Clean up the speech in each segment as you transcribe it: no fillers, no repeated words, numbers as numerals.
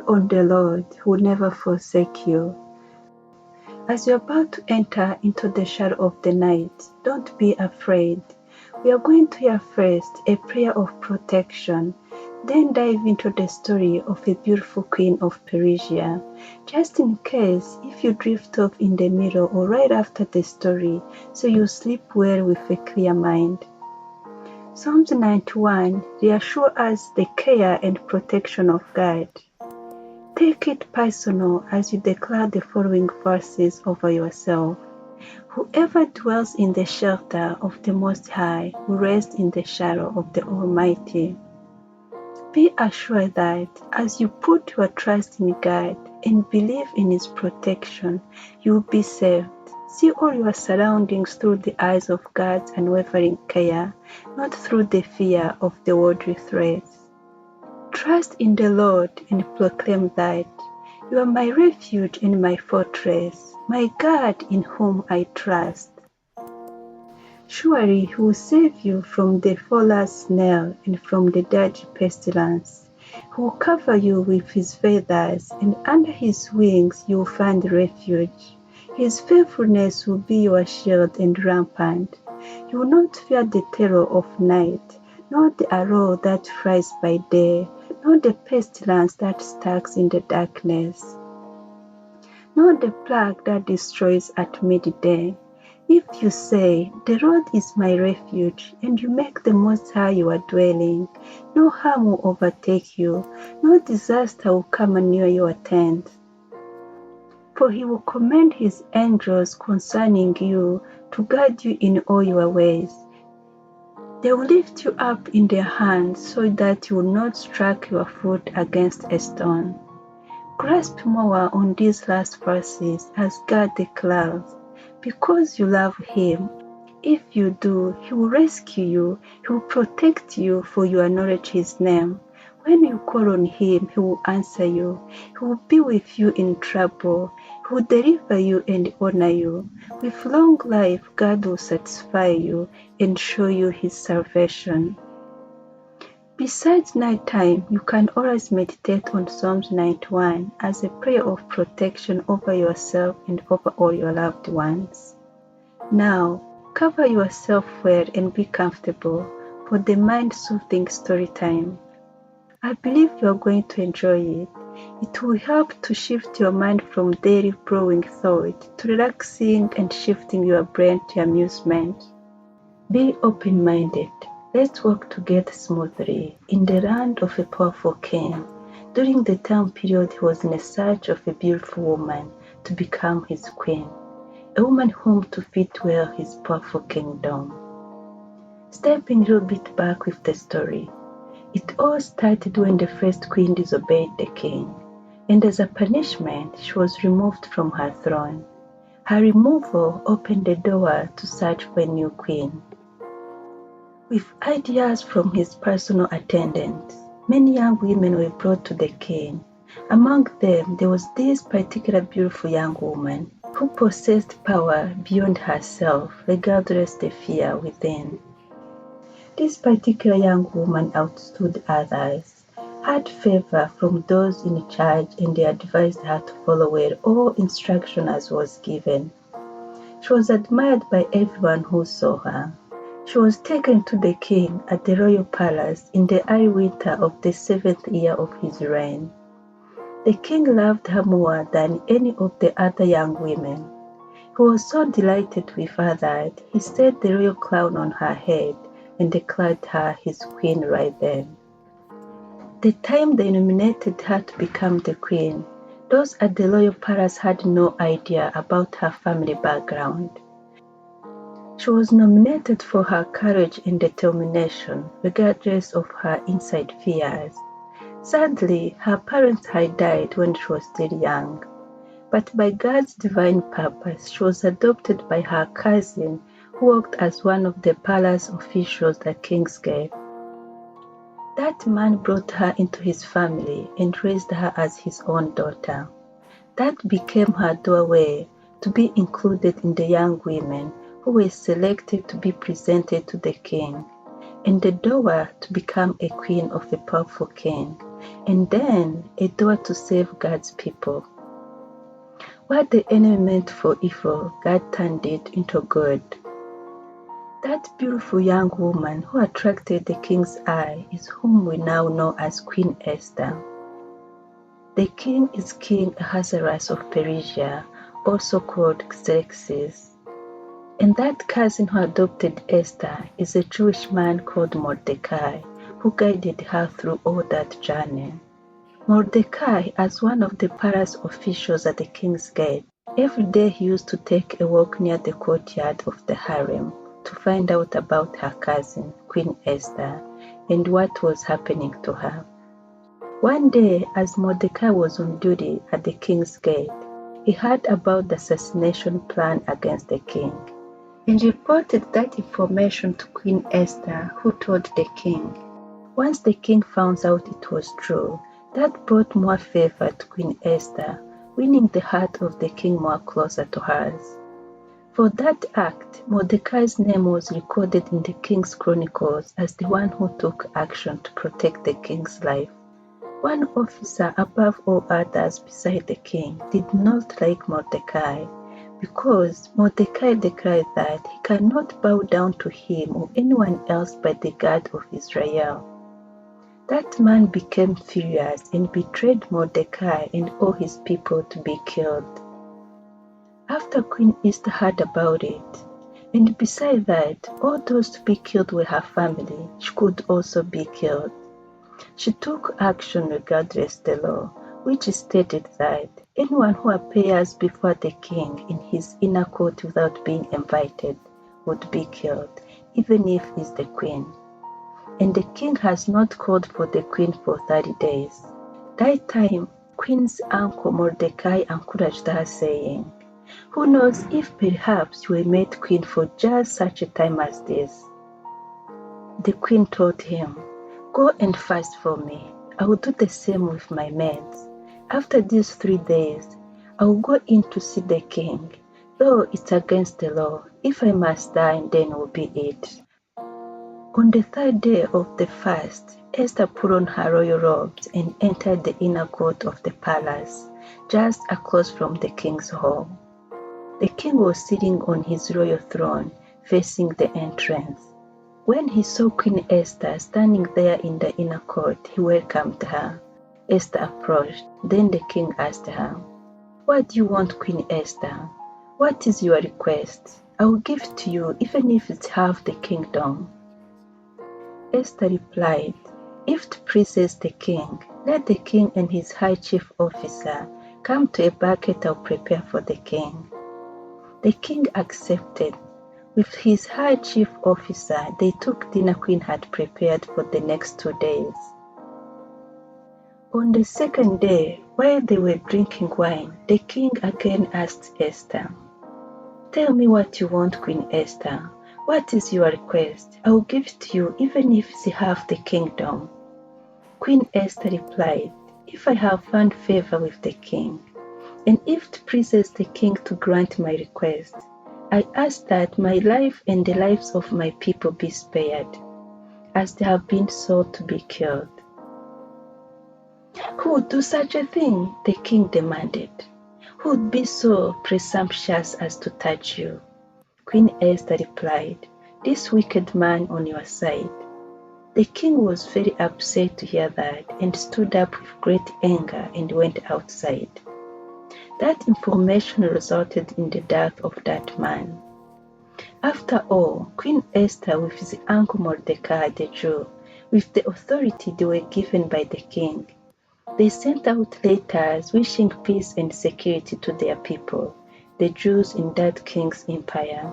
on the Lord, who will never forsake you. As you're about to enter into the shadow of the night, don't be afraid. We are going to hear first a prayer of protection, then dive into the story of a beautiful Queen of Persia. Just in case if you drift off in the middle or right after the story, so you sleep well with a clear mind. Psalms 91 reassures us the care and protection of God. Take it personal as you declare the following verses over yourself. Whoever dwells in the shelter of the Most High will rest in the shadow of the Almighty. Be assured that as you put your trust in God and believe in His protection, you will be saved. See all your surroundings through the eyes of God's unwavering care, not through the fear of the worldly threats. Trust in the Lord and proclaim that, "You are my refuge and my fortress, my God in whom I trust." Surely He will save you from the fowler's snare and from the deadly pestilence. He will cover you with His feathers, and under His wings you will find refuge. His faithfulness will be your shield and rampart. You will not fear the terror of night, nor the arrow that flies by day, nor the pestilence that stalks in the darkness, nor the plague that destroys at midday. If you say, "The Lord is my refuge," and you make the Most High your dwelling, no harm will overtake you, no disaster will come near your tent. For He will command His angels concerning you to guide you in all your ways. They will lift you up in their hands so that you will not strike your foot against a stone. Grasp more on these last verses as God declares, because you love Him. If you do, He will rescue you, He will protect you, for you acknowledge His name. When you call on Him, He will answer you. He will be with you in trouble. He will deliver you and honor you. With long life, God will satisfy you and show you His salvation. Besides nighttime, you can always meditate on Psalms 91 as a prayer of protection over yourself and over all your loved ones. Now, cover yourself well and be comfortable for the mind-soothing story time. I believe you are going to enjoy it. It will help to shift your mind from daily brewing thought to relaxing and shifting your brain to amusement. Be open-minded. Let's work together smoothly in the land of a powerful king. During the time period, he was in search of a beautiful woman to become his queen, a woman whom to fit well his powerful kingdom. Stepping a little bit back with the story, it all started when the first queen disobeyed the king, and as a punishment, she was removed from her throne. Her removal opened the door to search for a new queen. With ideas from his personal attendants, many young women were brought to the king. Among them, there was this particular beautiful young woman who possessed power beyond herself, regardless the fear within. This particular young woman outstood others, had favor from those in charge, and they advised her to follow well all instruction as was given. She was admired by everyone who saw her. She was taken to the king at the royal palace in the early winter of the 7th year of his reign. The king loved her more than any of the other young women. He was so delighted with her that he set the royal crown on her head and declared her his queen right then. The time they nominated her to become the queen, those at the royal palace had no idea about her family background. She was nominated for her courage and determination, regardless of her inside fears. Sadly, her parents had died when she was still young, but by God's divine purpose, she was adopted by her cousin, who worked as one of the palace officials at Kingsgate. That man brought her into his family and raised her as his own daughter. That became her doorway to be included in the young women who were selected to be presented to the king, and the door to become a queen of a powerful king, and then a door to save God's people. What the enemy meant for evil, God turned it into good. That beautiful young woman who attracted the king's eye is whom we now know as Queen Ester. The king is King Ahasuerus of Persia, also called Xerxes. And that cousin who adopted Esther is a Jewish man called Mordecai, who guided her through all that journey. Mordecai, as one of the palace officials at the king's gate, every day he used to take a walk near the courtyard of the harem to find out about her cousin, Queen Esther, and what was happening to her. One day, as Mordecai was on duty at the king's gate, he heard about the assassination plan against the king, and reported that information to Queen Esther, who told the king. Once the king found out it was true, that brought more favor to Queen Esther, winning the heart of the king more closer to hers. For that act, Mordecai's name was recorded in the king's chronicles as the one who took action to protect the king's life. One officer above all others beside the king did not like Mordecai, because Mordecai declared that he cannot bow down to him or anyone else but the God of Israel. That man became furious and betrayed Mordecai and all his people to be killed. After Queen Esther heard about it, and beside that, all those to be killed were her family, she could also be killed. She took action regardless the law, which stated that anyone who appears before the king in his inner court without being invited would be killed, even if he's the queen. And the king has not called for the queen for 30 days. That time, Queen's uncle Mordecai encouraged her, saying, "Who knows if perhaps you were made queen for just such a time as this?" The queen told him, "Go and fast for me. I will do the same with my maids. After these 3 days, I will go in to see the king, though it's against the law. If I must die, then will be it." On the 3rd day of the fast, Esther put on her royal robes and entered the inner court of the palace, just across from the king's hall. The king was sitting on his royal throne, facing the entrance. When he saw Queen Esther standing there in the inner court, he welcomed her. Esther approached. Then the king asked her, "What do you want, Queen Esther? What is your request? I will give it to you, even if it's half the kingdom." Esther replied, "If it pleases the king, let the king and his high chief officer come to a banquet I'll prepare for the king." The king accepted. With his high chief officer, they took dinner Queen had prepared for the next 2 days. On the 2nd day, while they were drinking wine, the king again asked Esther, "Tell me what you want, Queen Esther. What is your request? I will give it to you, even if it's half the kingdom." Queen Esther replied, "If I have found favor with the king, and if it pleases the king to grant my request, I ask that my life and the lives of my people be spared, as they have been sought to be killed." "Who would do such a thing?" the king demanded. "Who would be so presumptuous as to touch you?" Queen Esther replied, "This wicked man on your side." The king was very upset to hear that and stood up with great anger and went outside. That information resulted in the death of that man. After all, Queen Esther with his uncle Mordecai the Jew, with the authority they were given by the king, they sent out letters wishing peace and security to their people, the Jews in that king's empire.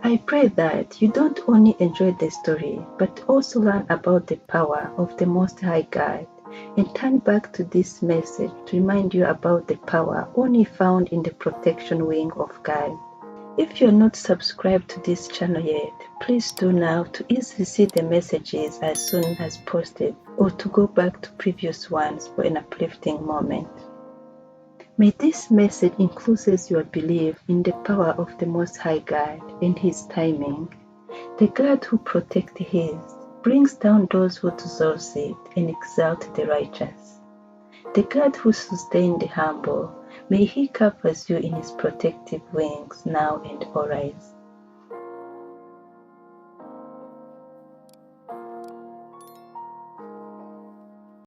I pray that you don't only enjoy the story, but also learn about the power of the Most High God, and turn back to this message to remind you about the power only found in the protection wing of God. If you're not subscribed to this channel yet, please do now to easily see the messages as soon as posted, or to go back to previous ones for an uplifting moment. May this message increase your belief in the power of the Most High God and His timing, the God who protects His, brings down those who dissolve it and exalt the righteous. The God who sustains the humble, may he cover you in his protective wings now and always.